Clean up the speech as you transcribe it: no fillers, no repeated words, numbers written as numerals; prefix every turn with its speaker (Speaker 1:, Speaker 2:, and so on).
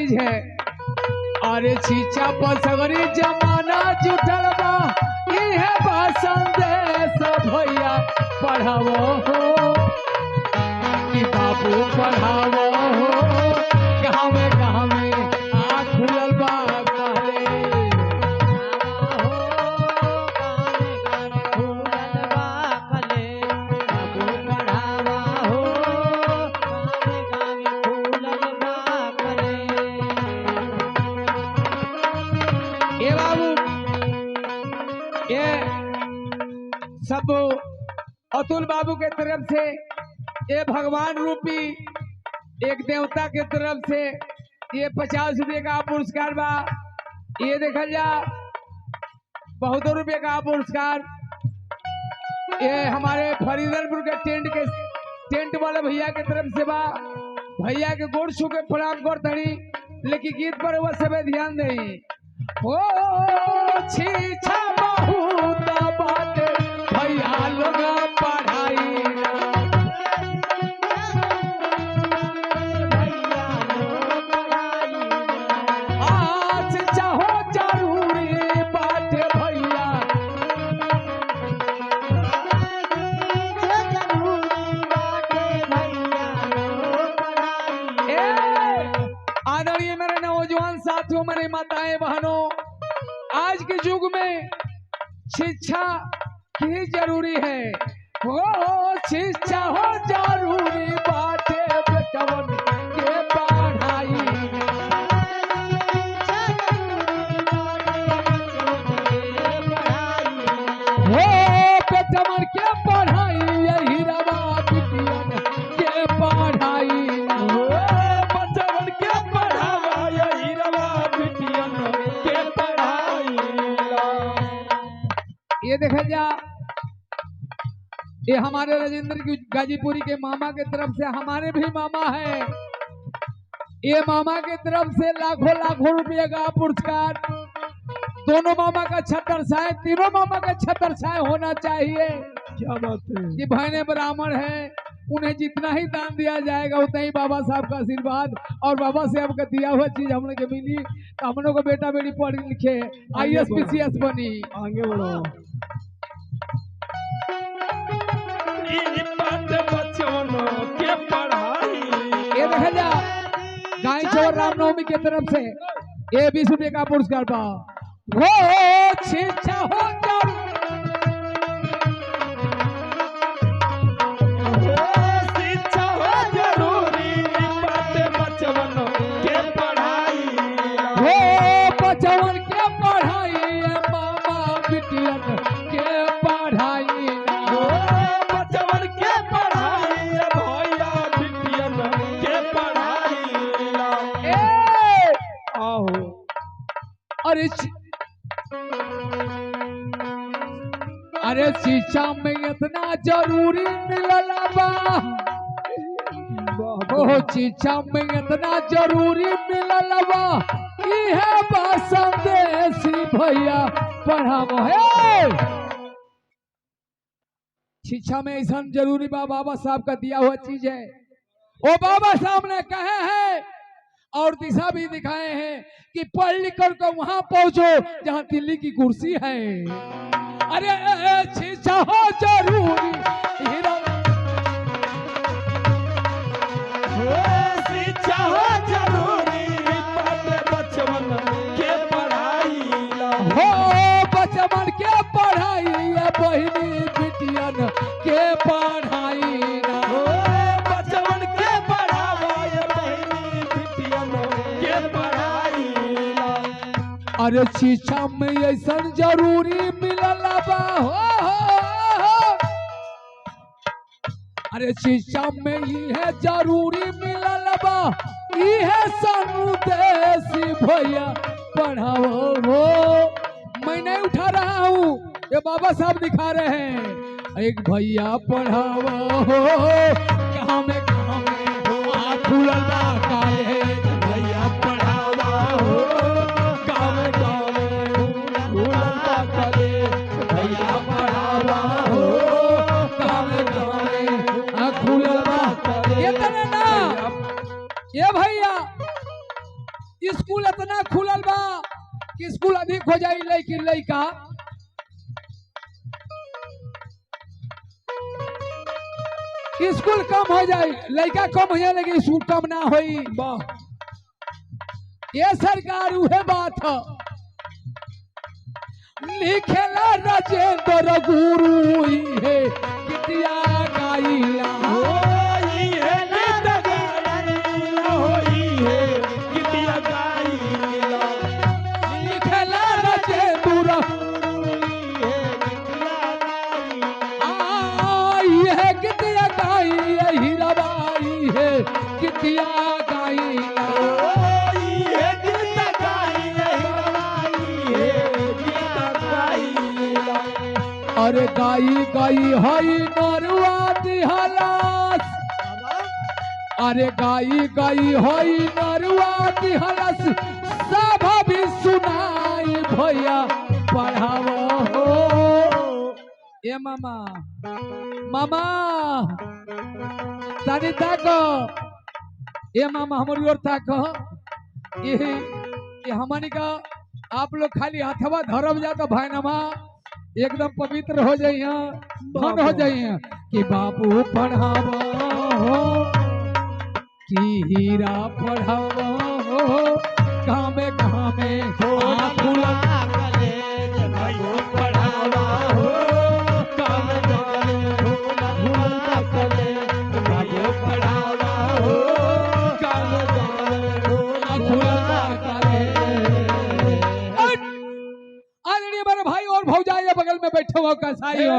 Speaker 1: चीज है। अरे शिक्षा पर सगरी जमाना जुटल बा, इहे बा संदेश भैया पढ़ावो हो कि बाबू पढ़ावो हो। गाँव में आँख खुलल बा काले सब अतुल बाबू के तरफ से ये भगवान रूपी एक देवता के तरफ से ये 50 रुपये का पुरस्कार बा। ये देखल जा बहुत रुपये का पुरस्कार ये हमारे फरीदरपुर के टेंट वाले भैया के तरफ से बा। भैया के गोड़ छू के प्रणाम कर धड़ी, लेकिन गीत पर वह सब ध्यान दे। ओ छीछा बहुत बात भैया लोग पढ़ाई आज चाहो जरूरी बात भैया आदरणीय मेरे नौजवान साथियों, मेरे माताएं बहनों, आज के युग में शिक्षा ही जरूरी है। हो शिक्षा हो जरूरी बाटे बेटवन के पढ़ाई। हो बेटवन के पढ़ाई, यही रवा बिटियन के पढ़ाई। हो बेटवन के पढ़ावा, यही रवा बिटियन के पढ़ाई। ये देखा जा, ये हमारे राजेंद्र की गाजीपुरी के मामा के तरफ से हमारे भी मामा है। ये मामा के तरफ से लाखों लाखों रुपये का पुरस्कार। दोनों मामा का छतर छाए, तीनों मामा का छतर छाए होना चाहिए। क्या बात है कि बहने ब्राह्मण है, उन्हें जितना ही दान दिया जाएगा उतना ही बाबा साहब का आशीर्वाद और बाबा साहब का दिया हुआ चीज हम लोग के मिली। तो हम लोग को बेटा बेटी पढ़ लिखे IAS PCS बनी, आगे बढ़ो। ये देखा जा गाय चौर रामनवमी के तरफ से ये 20 रुपये का पुरस्कार पा। हो शिक्षा हो शिक्षा हो जरूरी बाटे बचवन के पढ़ाई। हो बचवन के पढ़ाई, मामा बिटियन के पढ़ाई। अरे शिक्षा में इतना जरूरी मिलल बा। हो शिक्षा में इतना जरूरी मिलल बा, इहे बा संदेश भैया पढ़ावो है। शिक्षा में ऐसा जरूरी बा, बाबा साहब का दिया हुआ चीज है। वो बाबा साहब ने कहे हैं और दिशा भी दिखाए हैं कि पढ़ लिख कर तो वहां पहुंचो जहां दिल्ली की कुर्सी है। अरे शिक्षा हो जरूरी, शिक्षा हो जरूरी बचवन के पढ़ाई। हो बचवन के पढ़ाई, बहिनी बिटियन के पढ़ाई। हो बचवन के पढ़ावा, बहिनी बिटियन के पढ़ाई। अरे शिक्षा में ऐसा जरूरी मिलल बा। हो अरे शिक्षा में ये जरूरी मिलल बा, ये संदेश भैया पढ़ाओ हो। मैं नहीं उठा रहा हूँ, ये बाबा साहब दिखा रहे हैं। एक भैया पढ़ाओ हो, कहाँ में आँख खुलल बा काले भैया पढ़ाओ हो। ये भैया स्कूल इतना खुलल बा कि स्कूल अधिक हो जाई लेकिन लइका स्कूल कम हो जाए लइका कम हो जाए लेकिन स्कूल कम ना होई। वाह ये सरकार उहे बात है लिखेला राजेंद्र गुरु है कितिया गाइला लिखेला राजेंद्र है कितिया गाई हीराबाई है कितिया गाइला अरे गाई गाई हई नरुआ दिहलस अरे गाई गाई हई नरुआ दिहलस सब भी सुनाई भैया पढ़ावो हो ए मामा मामा तानी ताको ए मामा हमारी ओर ताको ये हमनी का आप लोग खाली हथवा धरब जा तो भाईनामा एकदम पवित्र हो जाइए धन हो जाइए कि बाबू पढ़ावा हो कि हीरा पढ़ावा हो कामे कामे भाई और भौजाई बगल में बैठे हो कसाई हो।